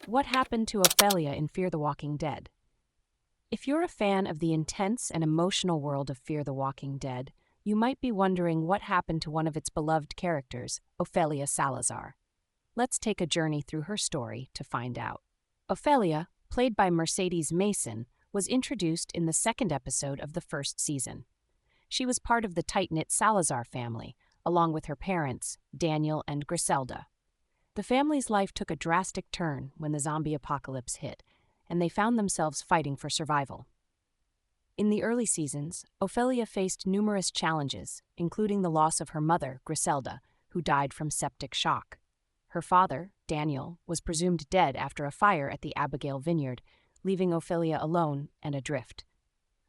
What happened to Ofelia in Fear the Walking Dead? If you're a fan of the intense and emotional world of Fear the Walking Dead, you might be wondering what happened to one of its beloved characters, Ofelia Salazar. Let's take a journey through her story to find out. Ofelia, played by Mercedes Mason, was introduced in the second episode of the first season. She was part of the tight-knit Salazar family, along with her parents, Daniel and Griselda. The family's life took a drastic turn when the zombie apocalypse hit, and they found themselves fighting for survival. In the early seasons, Ofelia faced numerous challenges, including the loss of her mother, Griselda, who died from septic shock. Her father, Daniel, was presumed dead after a fire at the Abigail Vineyard, leaving Ofelia alone and adrift.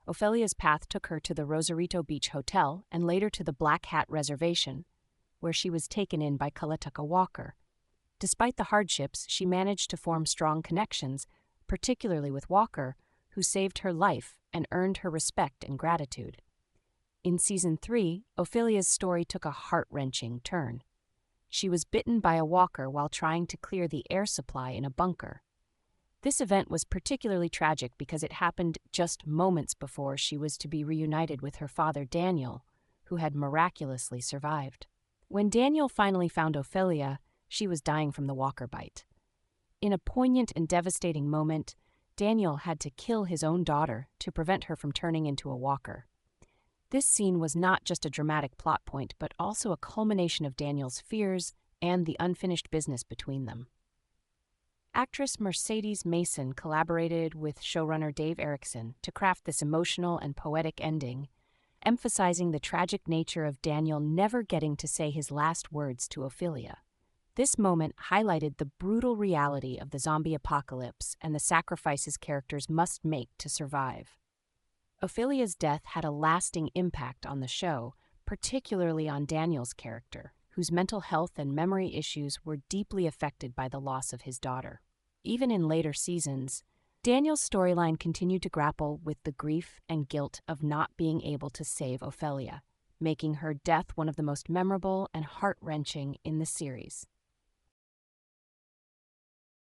Ophelia's path took her to the Rosarito Beach Hotel and later to the Black Hat Reservation, where she was taken in by Kalatuka Walker. Despite the hardships, she managed to form strong connections, particularly with Walker, who saved her life and earned her respect and gratitude. In Season 3, Ophelia's story took a heart-wrenching turn. She was bitten by a walker while trying to clear the air supply in a bunker. This event was particularly tragic because it happened just moments before she was to be reunited with her father Daniel, who had miraculously survived. When Daniel finally found Ofelia, she was dying from the walker bite. In a poignant and devastating moment, Daniel had to kill his own daughter to prevent her from turning into a walker. This scene was not just a dramatic plot point, but also a culmination of Daniel's fears and the unfinished business between them. Actress Mercedes Mason collaborated with showrunner Dave Erickson to craft this emotional and poetic ending, emphasizing the tragic nature of Daniel never getting to say his last words to Ofelia. This moment highlighted the brutal reality of the zombie apocalypse and the sacrifices characters must make to survive. Ophelia's death had a lasting impact on the show, particularly on Daniel's character, whose mental health and memory issues were deeply affected by the loss of his daughter. Even in later seasons, Daniel's storyline continued to grapple with the grief and guilt of not being able to save Ofelia, making her death one of the most memorable and heart-wrenching in the series.